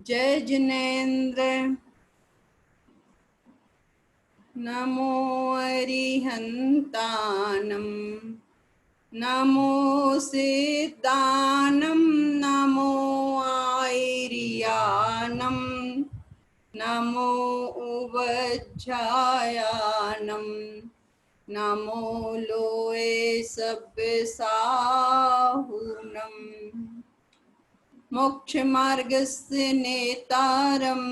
जय जिनेन्द्र। नमो अरिहन्तानं नमो सिद्धानं नमो आयर्यानं नमो उवज्झायानं नमो लोये सब्बसाहुनं मोक्षमार्गस्य नेतारं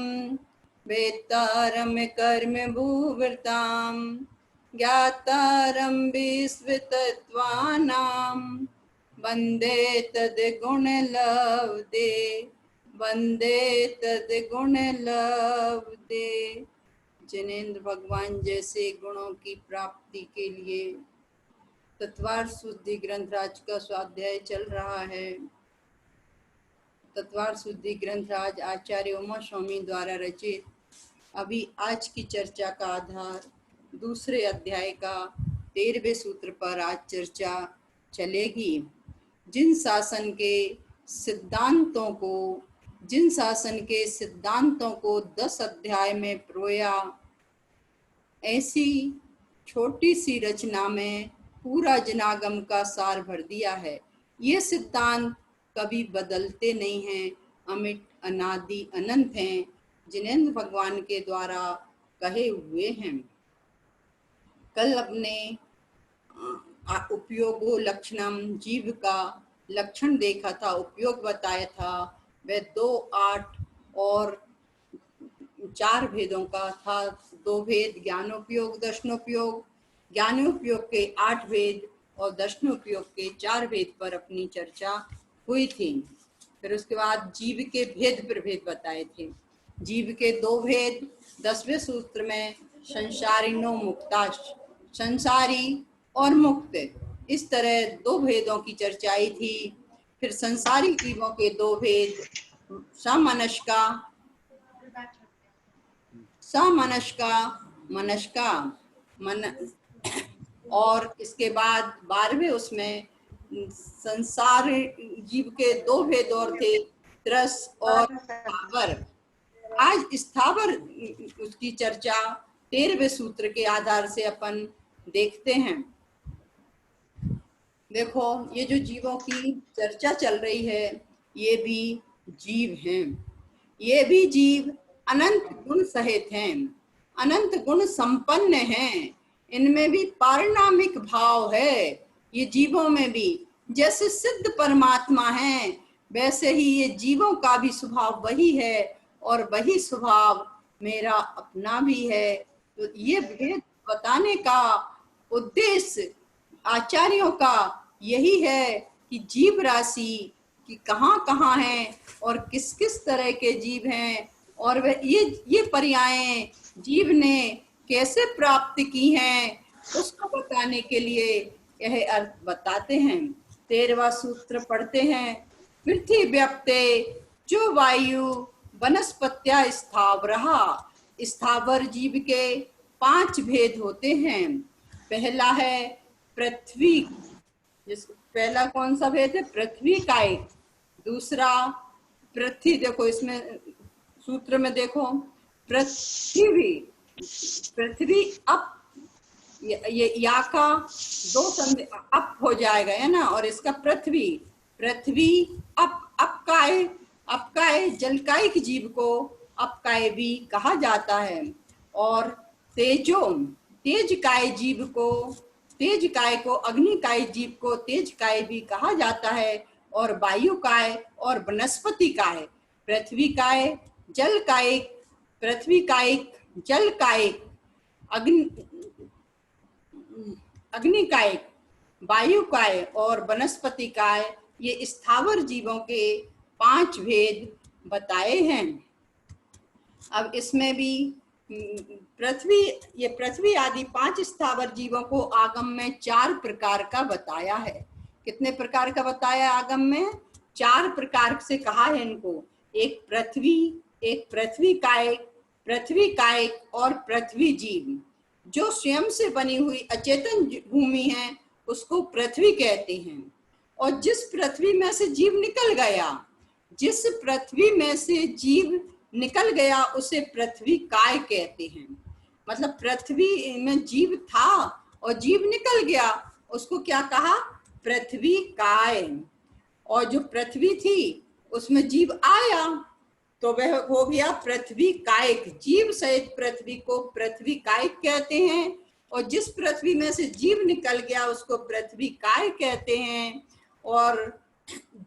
वेत्तारं कर्म भूवृतां ज्ञातारं विश्वतत्त्वानां वन्दे तद्गुणलब्धे वन्दे तद्गुणलब्धे। जिनेन्द्र भगवान जैसे गुणों की प्राप्ति के लिए तत्वार शुद्धि ग्रंथराज का स्वाध्याय चल रहा है। तत्वार शुद्धि ग्रंथराज आचार्य उमा स्वामी द्वारा रचित। अभी आज की चर्चा का आधार दूसरे अध्याय का 13वें सूत्र पर आज चर्चा चलेगी। जिन शासन के सिद्धांतों को 10 अध्याय में प्रोया, ऐसी छोटी सी रचना में पूरा जनागम का सार भर दिया है। ये सिद्धांत कभी बदलते नहीं हैं, अमिट अनादि अनंत हैं, जिनेन्द्र भगवान के द्वारा कहे हुए हैं। कल अपने उपयोगो लक्षणम जीव का लक्षण देखा था, उपयोग बताया था। वह 2, 8 और 4 भेदों का था। 2 भेद ज्ञानोपयोग दर्शनोपयोग, ज्ञानोपयोग के 8 भेद और दर्शनोपयोग के 4 भेद पर अपनी चर्चा हुई थी। फिर उसके बाद जीव के भेद प्रभेद बताए थे। जीव के 2 भेद 10वें सूत्र में संसारिणो मुक्ताश, संसारी और मुक्त, इस तरह 2 भेदों की चर्चाई थी। फिर संसारी जीवों के 2 भेद समनस्का मनस्का मन, और इसके बाद 12वें उसमें संसार जीव के 2 भेद और थे, त्रस और स्थावर। आज स्थावर उसकी चर्चा 13वें सूत्र के आधार से अपन देखते हैं। देखो, ये जो जीवों की चर्चा चल रही है, ये भी जीव हैं। ये भी जीव अनंत गुण सहित हैं, अनंत गुण संपन्न हैं। इनमें भी पारिणामिक भाव है। ये जीवों में भी जैसे सिद्ध परमात्मा है, वैसे ही ये जीवों का भी स्वभाव वही है, और वही स्वभाव मेरा अपना भी है। तो ये भेद बताने का उद्देश्य आचार्यों का यही है कि जीव राशि कि कहाँ हैं और किस किस तरह के जीव हैं, और वह ये पर्यायें जीव ने कैसे प्राप्त की हैं, उसको बताने के लिए यह अर्थ बताते हैं। 13वां सूत्र पढ़ते हैं। पृथ्वी व्याप्ते जो वायु वनस्पत्या स्थावरहा। स्थावर जीव के 5 भेद होते हैं। पहला है पृथ्वी, पहला कौन सा भेद है? पृथ्वी कायिक। दूसरा पृथ्वी, देखो इसमें सूत्र में देखो, पृथ्वी अप, ये या का 2 संधि अप हो जाएगा, है ना, और इसका पृथ्वी अपकाय जलकायिक जीव को अपकाय भी कहा जाता है। और तेज काय को अग्निकाय जीव को तेज काय भी कहा जाता है। और वायु काय और वनस्पति काय, पृथ्वी काय जल कायिक, पृथ्वी कायिक जल कायिक, अग्नि कायिक, वायु काय और वनस्पति काय, ये स्थावर जीवों के 5 भेद बताए हैं। अब इसमें भी पृथ्वी आदि 5 स्थावर जीवों को आगम में 4 प्रकार का बताया है। कितने प्रकार का बताया आगम में? 4 प्रकार से कहा है इनको। एक पृथ्वी कायिक और पृथ्वी जीव। जो स्वयं से बनी हुई अचेतन भूमि है उसको पृथ्वी कहते हैं। और जिस पृथ्वी में से जीव निकल गया जिस पृथ्वी में से जीव निकल गया उसे पृथ्वी काय कहते हैं। मतलब पृथ्वी में जीव था और जीव निकल गया, उसको क्या कहा? पृथ्वी काय। और जो पृथ्वी थी उसमें जीव आया तो वह हो गया पृथ्वी कायिक। जीव सहित पृथ्वी को पृथ्वी कायिक कहते हैं, और जिस पृथ्वी में से जीव निकल गया उसको पृथ्वी काय कहते हैं। और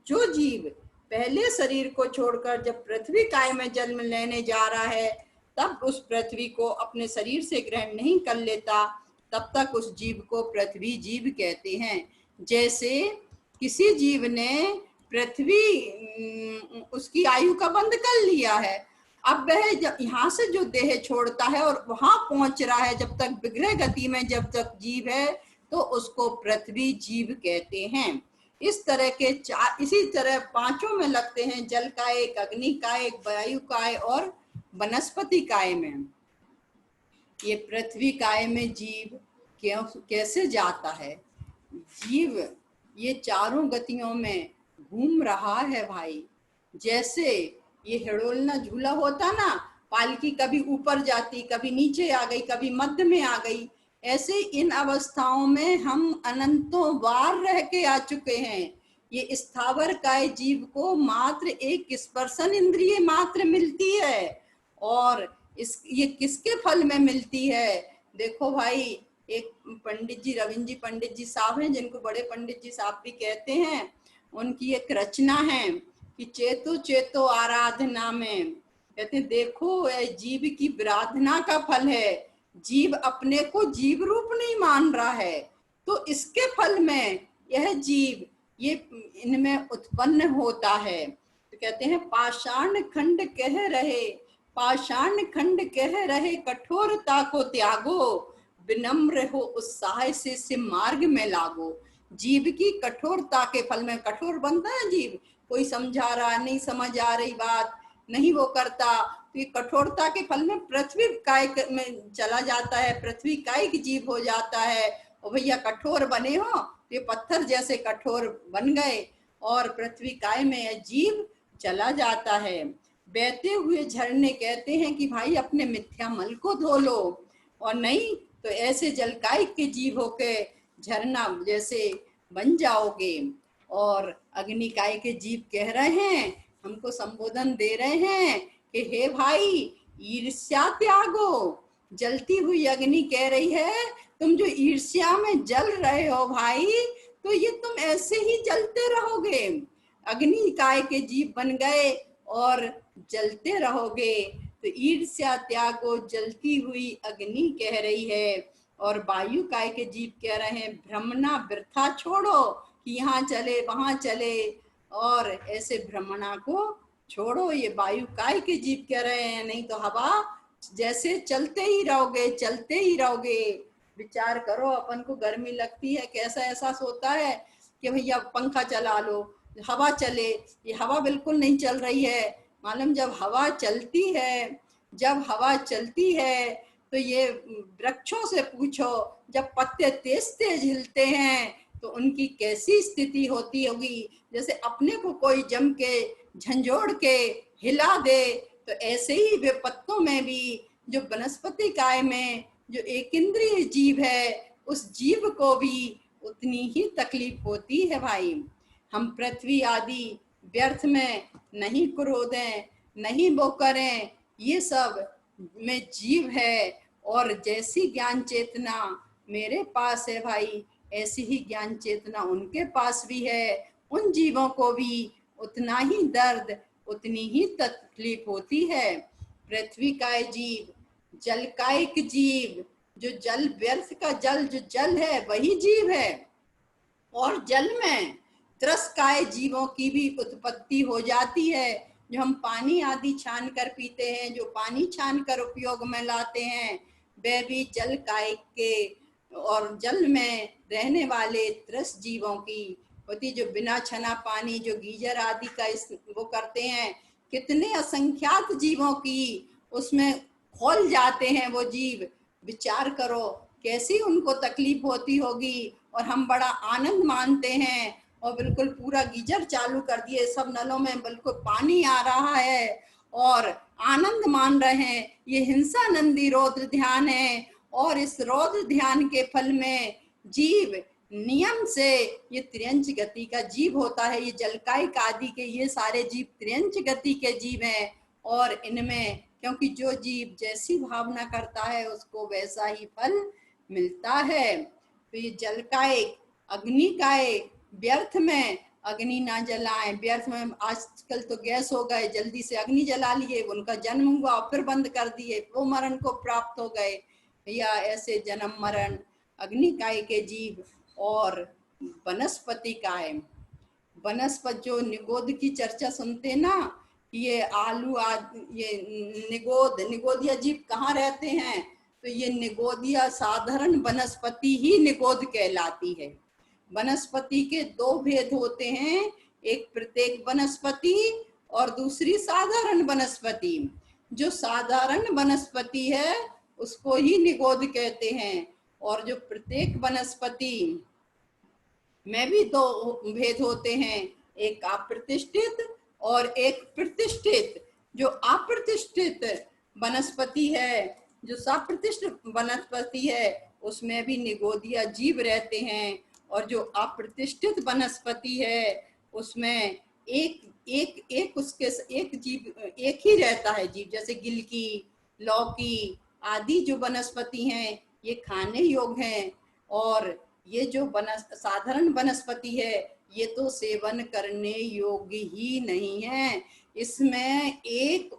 जो जीव पहले शरीर को छोड़कर जब पृथ्वी काय में जन्म लेने जा रहा है तब उस पृथ्वी को अपने शरीर से ग्रहण नहीं कर लेता, तब तक उस जीव को पृथ्वी जीव कहते हैं। जैसे किसी जीव ने पृथ्वी उसकी आयु का बंद कर लिया है, अब वह जब यहाँ से जो देह छोड़ता है और वहां पहुंच रहा है, जब तक विग्रह गति में जब तक जीव है तो उसको पृथ्वी जीव कहते हैं। इस तरह के इसी तरह पांचों में लगते हैं, जल काय, अग्नि काय, वायु काय और वनस्पति काय में। ये पृथ्वी काय में जीव कैसे जाता है? जीव ये चारों गतियों में घूम रहा है भाई। जैसे ये हिडोलना झूला होता ना, पालकी कभी ऊपर जाती, कभी नीचे आ गई, कभी मध्य में आ गई, ऐसे इन अवस्थाओं में हम अनंतों बार रह के आ चुके हैं। ये स्थावर काय जीव को मात्र एक स्पर्शन इंद्रिय मात्र मिलती है, और ये किसके फल में मिलती है? देखो भाई, एक पंडित जी, रविंद्र जी पंडित जी साहब हैं, जिनको बड़े पंडित जी साहब भी कहते हैं, उनकी एक रचना है कि चेतो चेतो आराधना में कहते हैं, देखो यह जीव की विराधना का फल है। जीव अपने को जीव रूप नहीं मान रहा है, तो इसके फल में यह जीव ये इनमें उत्पन्न होता है। तो कहते हैं पाषाण खंड कह रहे, पाषाण खंड कह रहे कठोरता को त्यागो, विनम्र हो उत्साह से मार्ग में लागो। जीव की कठोरता के फल में कठोर बनता है जीव, कोई समझा रहा नहीं, समझ आ रही बात नहीं वो करता, तो ये कठोरता के फल में पृथ्वी काय में चला जाता है, पृथ्वी काय की जीव हो जाता है। और भैया कठोर बने हो तो ये पत्थर जैसे कठोर बन गए और पृथ्वी काय में यह जीव चला जाता है। बहते हुए झरने कहते हैं कि भाई अपने मिथ्या मल को धो लो, और नहीं तो ऐसे जलकाय के जीव होके झरना जैसे बन जाओगे। और अग्निकाय के जीव कह रहे हैं, हमको संबोधन दे रहे हैं कि हे भाई ईर्ष्या त्यागो। जलती हुई अग्नि कह रही है, तुम जो ईर्ष्या में जल रहे हो भाई, तो ये तुम ऐसे ही जलते रहोगे। अग्निकाय के जीव बन गए और जलते रहोगे। तो ईर्ष्या त्यागो, जलती हुई अग्नि कह रही है। और वायु काय के जीव कह रहे हैं, भ्रमना वृथा छोड़ो, कि यहाँ चले वहां चले, और ऐसे भ्रमणा को छोड़ो। ये वायु काय के जीव कह रहे हैं, नहीं तो हवा जैसे चलते ही रहोगे, चलते ही रहोगे। विचार करो, अपन को गर्मी लगती है, कैसा एहसास होता है कि भैया पंखा चला लो, हवा चले। ये हवा बिल्कुल नहीं चल रही है। मालूम जब हवा चलती है, जब हवा चलती है तो ये वृक्षों से पूछो, जब पत्ते तेज तेज हिलते हैं तो उनकी कैसी स्थिति होती होगी। जैसे अपने को कोई जम के झंझोड़ के हिला दे, तो ऐसे ही वे पत्तों में भी जो वनस्पति काय में जो एक इंद्रिय जीव है, उस जीव को भी उतनी ही तकलीफ होती है भाई। हम पृथ्वी आदि व्यर्थ में नहीं क्रोधें, नहीं वो करें, ये सब में जीव है। और जैसी ज्ञान चेतना मेरे पास है भाई, ऐसी ही ज्ञान चेतना उनके पास भी है। उन जीवों को भी उतना ही दर्द, उतनी ही तकलीफ होती है। पृथ्वी काय जीव, जल कायिक जीव, जो जल व्यर्थ का जल, जो जल है वही जीव है। और जल में त्रस्काय जीवों की भी उत्पत्ति हो जाती है। जो हम पानी आदि छान कर पीते हैं, जो पानी छान कर उपयोग में लाते हैं, वे भी जल काय के और जल में रहने वाले त्रस जीवों की होती। जो बिना छना पानी, जो गीजर आदि का वो करते हैं, कितने असंख्यात जीवों की उसमें खोल जाते हैं वो जीव। विचार करो कैसी उनको तकलीफ होती होगी, और हम बड़ा आनंद मानते हैं। और बिल्कुल पूरा गीजर चालू कर दिए, सब नलों में बिल्कुल पानी आ रहा है और आनंद मान रहे हैं। ये हिंसानंदी रौद्र ध्यान है। और इस रौद्र ध्यान के फल में जीव नियम से, ये त्रियंच गति का जीव होता है। ये जलकायिक आदि के ये सारे जीव त्रियंच गति के जीव हैं। और इनमें क्योंकि जो जीव जैसी भावना करता है उसको वैसा ही फल मिलता है। तो ये जलकायिक, अग्निकाय, व्यर्थ में अग्नि ना जलाएं। व्यर्थ में आजकल तो गैस हो गए, जल्दी से अग्नि जला लिए, उनका जन्म हुआ फिर बंद कर दिए, वो मरण को प्राप्त हो गए। या ऐसे जन्म मरण अग्निकाय के जीव। और वनस्पति काय, वनस्पति जो निगोद की चर्चा सुनते ना, ये आलू ये निगोदिया जीव कहाँ रहते हैं, तो ये निगोदिया साधारण वनस्पति ही निगोद कहलाती है। वनस्पति के दो भेद होते हैं, एक प्रत्येक वनस्पति और दूसरी साधारण वनस्पति। जो साधारण वनस्पति है उसको ही निगोद कहते हैं। और जो प्रत्येक वनस्पति में भी दो भेद होते हैं, एक अप्रतिष्ठित और एक प्रतिष्ठित। जो अप्रतिष्ठित वनस्पति है, जो सप्रतिष्ठित वनस्पति है, उसमें भी निगोदिया जीव रहते हैं। और जो अप्रतिष्ठित वनस्पति है उसमें एक उसके एक जीव एक ही रहता है जीव। जैसे गिलकी, लौकी आदि जो वनस्पति हैं ये खाने योग्य हैं। और ये जो साधारण वनस्पति है ये तो सेवन करने योग्य ही नहीं है। इसमें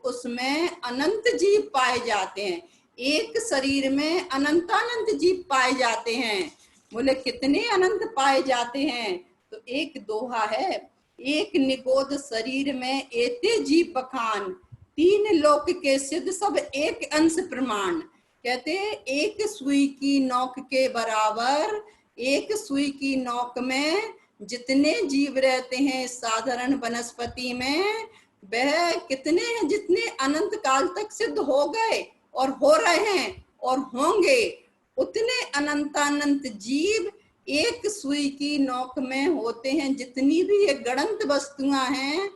उसमें अनंत जीव पाए जाते हैं। एक शरीर में अनंतानंत जीव पाए जाते हैं। बोले कितने अनंत पाए जाते हैं, तो एक दोहा है, एक निगोद शरीर में एते जीव बखान, तीन लोक के सिद्ध सब एक अंश प्रमाण। कहते एक सुई की नोक के बराबर, एक सुई की नोक में जितने जीव रहते हैं साधारण वनस्पति में, वह कितने हैं, जितने अनंत काल तक सिद्ध हो गए और हो रहे हैं और होंगे, उतने अनंतानंत जीव एक सुई की नोक में होते हैं। जितनी भी ये गणंत वस्तुएं हैं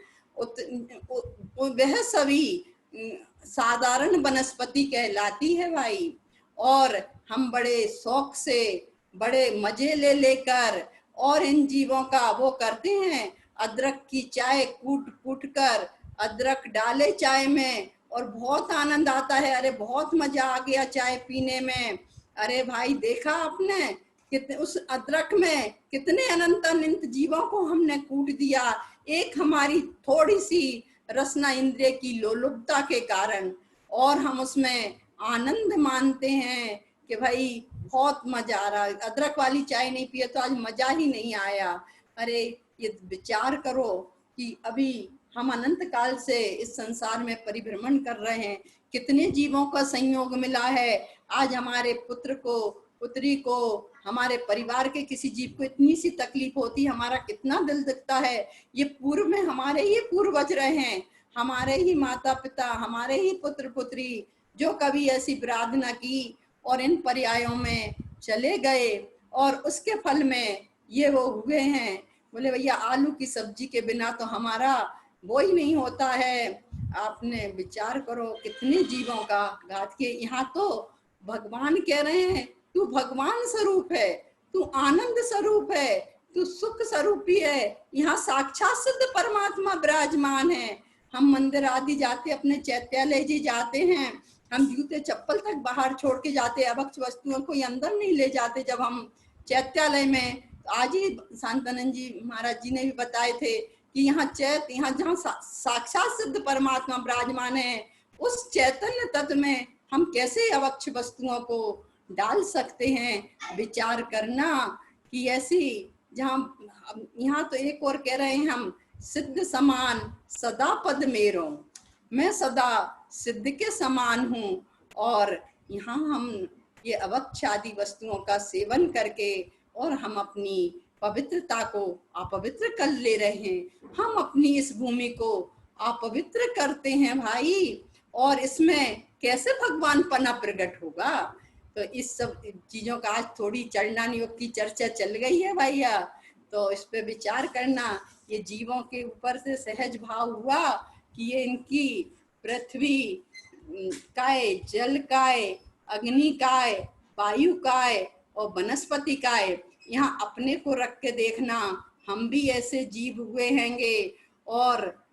वह सभी साधारण वनस्पति कहलाती है भाई। और हम बड़े शौक से, बड़े मजे ले लेकर और इन जीवों का वो करते हैं। अदरक की चाय कूट कूट कर अदरक डाले चाय में और बहुत आनंद आता है, अरे बहुत मजा आ गया चाय पीने में। अरे भाई देखा आपने कितने उस अदरक में कितने अनंत अनंत जीवों को हमने कूट दिया, एक हमारी थोड़ी सी रसना इंद्रिय की लोलुपता के कारण। और हम उसमें आनंद मानते हैं कि भाई बहुत मजा आ रहा है, अदरक वाली चाय नहीं पिए तो आज मजा ही नहीं आया। अरे ये विचार करो कि अभी हम अनंत काल से इस संसार में परिभ्रमण कर रहे हैं, कितने जीवों का संयोग मिला है। आज हमारे पुत्र को, पुत्री को, हमारे परिवार के किसी जीव को इतनी सी तकलीफ होती, हमारा कितना दिल दुखता है। ये पूर्व में हमारे ही पूर्वज रहे हैं, हमारे ही माता पिता, हमारे ही पुत्र पुत्री जो कभी ऐसी प्रार्थना की और इन पर्यायों में चले गए और उसके फल में ये वो हुए हैं। बोले भैया आलू की सब्जी के बिना तो हमारा वो ही नहीं होता है। आपने विचार करो कितने जीवों का घात किए। यहाँ तो भगवान कह रहे हैं तू भगवान स्वरूप है, तू आनंद स्वरूप है, तू सुख स्वरूपी है। यहाँ साक्षात सिद्ध परमात्मा विराजमान है। हम मंदिर आदि जाते, अपने चैत्यालय जी जाते हैं, हम जूते चप्पल तक बाहर छोड़ के जाते, अभक्ष वस्तुओं को अंदर नहीं ले जाते। जब हम चैत्यालय में, आज ही शांतानंद जी महाराज जी ने भी बताए थे कि यहाँ यहाँ जहाँ साक्षात सिद्ध परमात्मा विराजमान है, उस चैतन्य तत्व में हम कैसे अवक्ष वस्तुओं को डाल सकते हैं। विचार करना कि ऐसी जहाँ, यहाँ तो एक और कह रहे हैं हम, सिद्ध समान सदा पद मेरो, मैं सदा सिद्ध के समान हूँ। और यहाँ हम ये अवक्ष आदि वस्तुओं का सेवन करके और हम अपनी पवित्रता को अपवित्र कर ले रहे हैं। हम अपनी इस भूमि को अपवित्र करते हैं भाई। और इसमें कैसे भगवान पना प्रकट होगा। तो इस सब चीजों का आज थोड़ी चलना योग की चर्चा चल गई है भैया। तो इस पे विचार करना। ये जीवों के ऊपर से सहज भाव हुआ कि ये इनकी पृथ्वी काय, जल काय, अग्नि काय, वायु काय और वनस्पति काय, यहाँ अपने को रख के देखना, हम भी ऐसे जीव हुए हैंगे और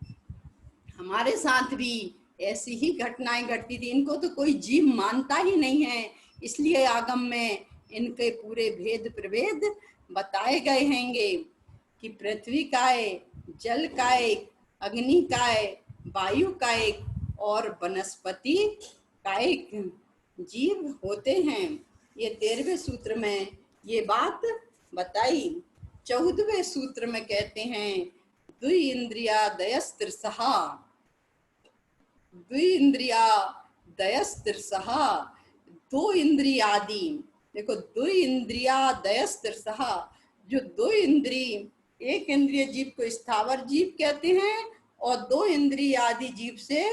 हमारे साथ भी ऐसी ही घटनाएं घटती थी। इनको तो कोई जीव मानता ही नहीं है, इसलिए आगम में इनके पूरे भेद प्रभेद बताए गए हैंगे कि पृथ्वी काय, जल काय, अग्नि काय, वायु काय और वनस्पति काय जीव होते हैं। ये 13वें सूत्र में ये बात बताई। 14वें सूत्र में कहते हैं द्वि इंद्रिया दयस्त्रिसहा, द्वि इंद्रिया दयस्त्रिसहा, दो इंद्रियादि। देखो द्वि इंद्रिया दयस्त्रिसहा, जो दो इंद्री, एक इंद्रिय जीव को स्थावर जीव कहते हैं और दो इंद्रिय आदि जीव से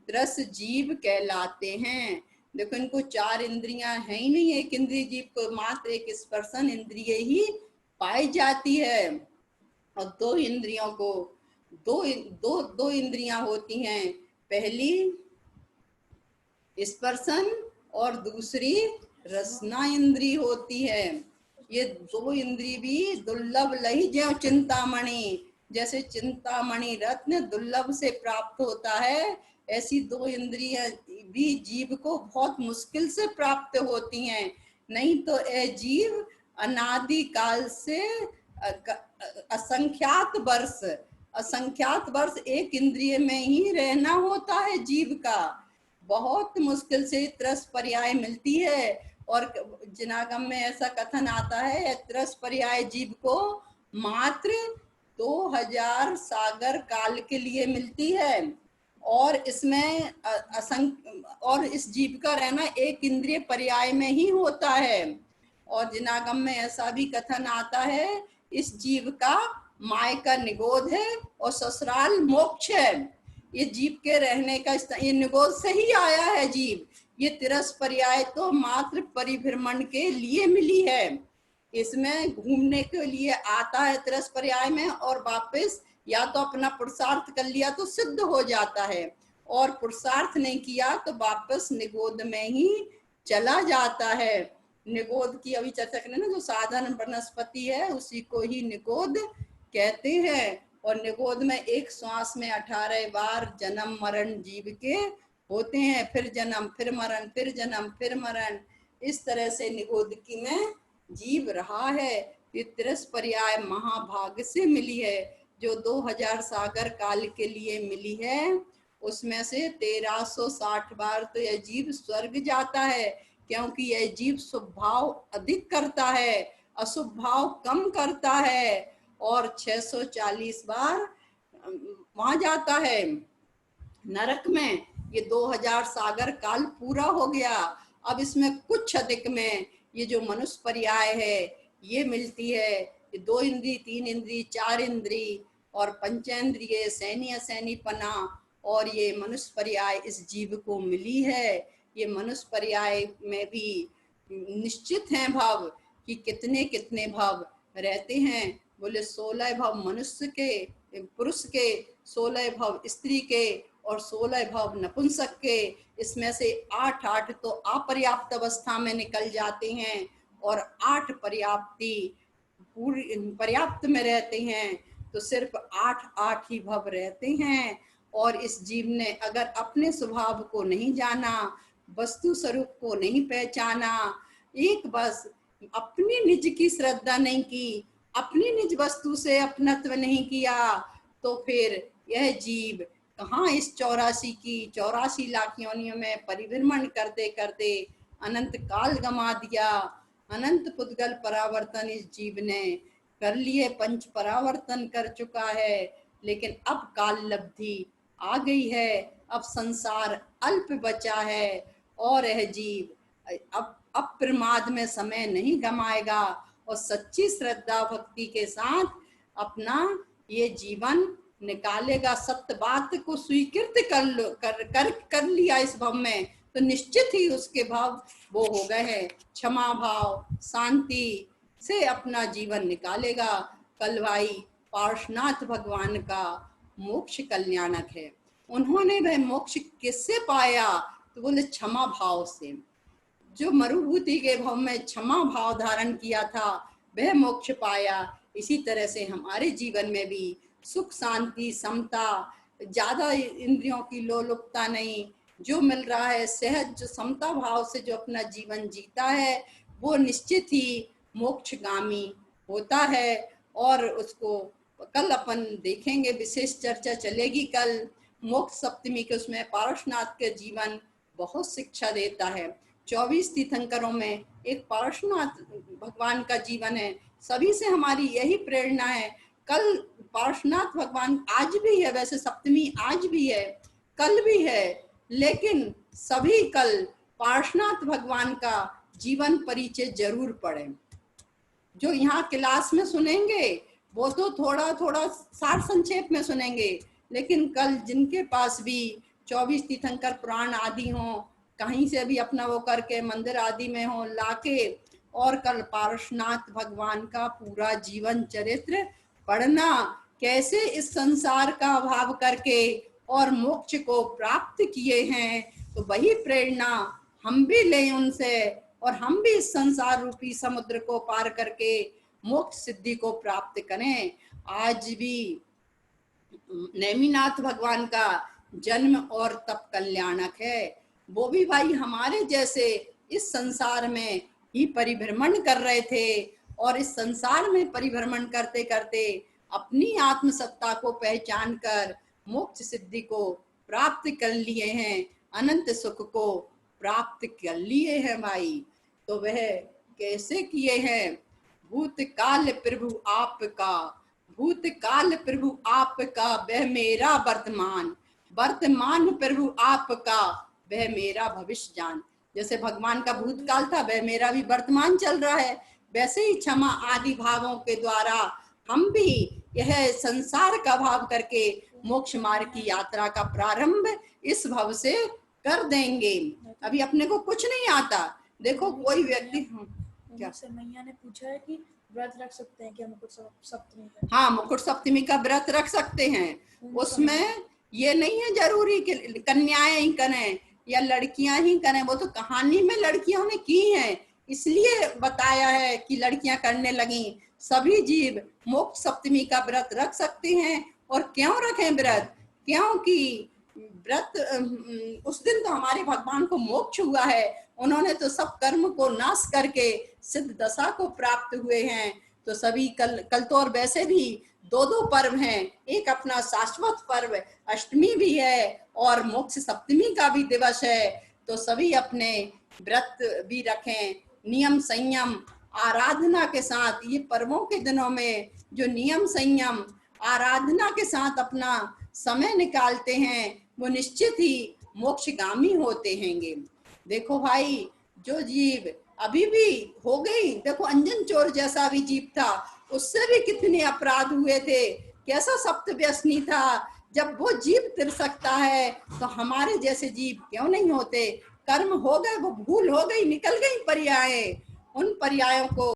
रस जीव कहलाते हैं। देखो इनको चार इंद्रियां है ही नहीं, एक इंद्रिय जीव को मात्र एक स्पर्शन इंद्रिय ही पाई जाती है और दो इंद्रियों को दो इंद्रियां होती हैं, पहली स्पर्शन और दूसरी रसना इंद्री होती है। ये दो इंद्री भी दुर्लभ लही ज्यों चिंतामणि, जैसे चिंतामणि रत्न दुर्लभ से प्राप्त होता है, ऐसी दो इंद्रियां भी जीव को बहुत मुश्किल से प्राप्त होती हैं। नहीं तो ये जीव अनादि काल से असंख्यात वर्ष एक इंद्रिय में ही रहना होता है जीव का। बहुत मुश्किल से त्रस पर्याय मिलती है और जिनागम में ऐसा कथन आता है त्रस पर्याय जीव को मात्र 2000 सागर काल के लिए मिलती है और इसमें और इस जीव का रहना एक इंद्रिय पर्याय में ही होता है। और जिनागम में ऐसा भी कथन आता है इस जीव का माय का निगोध है और ससुराल मोक्ष है। ये जीव के रहने का ये निगोध से ही आया है जीव। ये तिरस पर्याय तो मात्र परिभ्रमण के लिए मिली है, इसमें घूमने के लिए आता है तिरस पर्याय में और वापस या तो अपना पुरुषार्थ कर लिया तो सिद्ध हो जाता है और पुरुषार्थ नहीं किया तो वापस निगोध में ही चला जाता है। निगोध की अभी चर्चा करें ना, जो साधारण वनस्पति है उसी को ही निगोध कहते हैं। और निगोध में एक श्वास में 18 बार जन्म मरण जीव के होते हैं, फिर जन्म फिर मरण फिर जन्म फिर मरण, इस तरह से निगोध की में जीव रहा है। ये तिरस पर्याय महाभाग से मिली है, जो 2000 सागर काल के लिए मिली है उसमें से 1360 बार तो यह जीव स्वर्ग जाता है, क्योंकि यह जीव शुभ भाव अधिक करता है, अशुभ भाव कम करता है और 640 बार वहां जाता है नरक में। ये 2000 सागर काल पूरा हो गया। अब इसमें कुछ अधिक में ये जो मनुष्य पर्याय है ये मिलती है। ये 2 इंद्री, 3 इंद्री, 4 इंद्री और पंचेंद्रिय सैन्य सैनीपना और ये मनुष्य पर्याय इस जीव को मिली है। ये मनुष्य पर्याय में भी निश्चित हैं भाव कि कितने कितने भाव रहते हैं। बोले 16 भाव मनुष्य के, पुरुष के, 16 भाव स्त्री के और 16 भाव नपुंसक के। इसमें से 8 तो अपर्याप्त अवस्था में निकल जाते हैं और 8 पर्याप्ति पूरी पर्याप्त में रहते हैं, तो सिर्फ 8 ही भाव रहते हैं। और इस जीव ने अगर अपने स्वभाव को नहीं जाना, वस्तु स्वरूप को नहीं पहचाना, एक बस अपनी निज की श्रद्धा नहीं की, अपनी निज वस्तु से अपनत्व नहीं किया, तो फिर यह जीव कहाँ इस 84 लाख योनियों में परिभ्रमण करते करते अनंत काल गमा दिया। अनंत पुद्गल परावर्तन इस जीव ने कर लिए, पंच परावर्तन कर चुका है, लेकिन अब काल लब्धि आ गई है, अब संसार अल्प बचा है और यह जीव अब अप्रमाद में समय नहीं गमाएगा और सच्ची श्रद्धा भक्ति के साथ अपना ये जीवन निकालेगा। सत्य बात को स्वीकृत कर लिया इस भव में, तो निश्चित ही उसके भाव वो हो गए हैं। क्षमा भाव शांति से अपना जीवन निकालेगा। कल भाई पार्श्वनाथ भगवान का मोक्ष कल्याणक है। उन्होंने वह मोक्ष किससे पाया? तो बोले क्षमा भाव से। जो मरुभूति के भव में क्षमा भाव धारण किया था वह मोक्ष पाया। इसी तरह से हमारे जीवन में भी सुख शांति समता, ज्यादा इंद्रियों की लोलुपता नहीं, जो मिल रहा है सहज जो समता भाव से जो अपना जीवन जीता है वो निश्चित ही मोक्षगामी होता है। और उसको कल अपन देखेंगे, विशेष चर्चा चलेगी कल मोक्ष सप्तमी के, उसमें पार्श्वनाथ के जीवन बहुत शिक्षा देता है। 24 तीर्थंकरों में एक पार्श्वनाथ भगवान का जीवन है। सभी से हमारी यही प्रेरणा है। कल पार्श्वनाथ भगवान आज भी है, वैसे सप्तमी आज भी है, कल भी है, लेकिन सभी कल पार्श्वनाथ भगवान का जीवन परिचय जरूर पढ़ें। जो यहाँ क्लास में सुनेंगे वो तो थोड़ा थोड़ा सार संक्षेप में सुनेंगे, लेकिन कल जिनके पास भी 24 तीर्थंकर पुराण आदि हो, कहीं से भी अपना वो करके मंदिर आदि में हो लाके, और कल पार्श्वनाथ भगवान का पूरा जीवन चरित्र पढ़ना, कैसे इस संसार का अभाव करके और मोक्ष को प्राप्त किए हैं। तो वही प्रेरणा हम भी लें उनसे, और हम भी इस संसार रूपी समुद्र को पार करके मोक्ष सिद्धि को प्राप्त करें। आज भी नेमिनाथ भगवान का जन्म और तप कल्याणक है। वो भी भाई हमारे जैसे इस संसार में ही परिभ्रमण कर रहे थे, और इस संसार में परिभ्रमण करते करते अपनी आत्मसत्ता को पहचान कर मोक्ष सिद्धि को प्राप्त कर लिए हैं, अनंत सुख को प्राप्त कर लिए हैं भाई। तो वह कैसे किए हैं? भूतकाल प्रभु आपका, भूतकाल प्रभु आपका वह मेरा वर्तमान, वर्तमान प्रभु आपका वह मेरा भविष्य जान। जैसे भगवान का भूतकाल था वह मेरा भी वर्तमान चल रहा है, वैसे ही क्षमा आदि भावों के द्वारा हम भी यह संसार का भाव करके मोक्ष मार्ग की यात्रा का प्रारंभ इस भव से कर देंगे। अभी अपने को कुछ नहीं आता। देखो कोई व्यक्ति क्या मैया ने पूछा है कि व्रत रख सकते हैं क्या मुकुट सप्तमी का? हाँ, मुकुट सप्तमी का व्रत रख सकते हैं। उसमें ये नहीं है जरूरी कि कन्याएं ही करें या लड़कियां ही करें, वो तो कहानी में लड़कियों ने की है, इसलिए बताया है कि लड़कियां करने लगी। सभी जीव मोक्ष सप्तमी का व्रत रख सकते हैं। और क्यों रखें व्रत? क्योंकि व्रत उस दिन तो हमारे भगवान को मोक्ष हुआ है, उन्होंने तो सब कर्म को नाश करके सिद्ध दशा को प्राप्त हुए हैं। तो सभी कल तो और वैसे भी दो दो पर्व हैं, एक अपना शाश्वत पर्व अष्टमी भी है और मोक्ष सप्तमी का भी दिवस है। तो सभी अपने व्रत भी रखें, नियम संयम आराधना के साथ। ये पर्वों के दिनों में जो नियम संयम आराधना के साथ अपना समय निकालते हैं वो निश्चित ही मोक्षगामी होते हैंगे। देखो भाई, जो जीव अभी भी हो गई, देखो अंजन चोर जैसा भी जीव था, उससे भी कितने अपराध हुए थे, कैसा सप्त व्यसनी था। जब वो जीव तिर सकता है तो हमारे जैसे जीव क्यों नहीं होते? कर्म हो गए, वो भूल हो गई, निकल गई पर्याय, उन पर्यायों को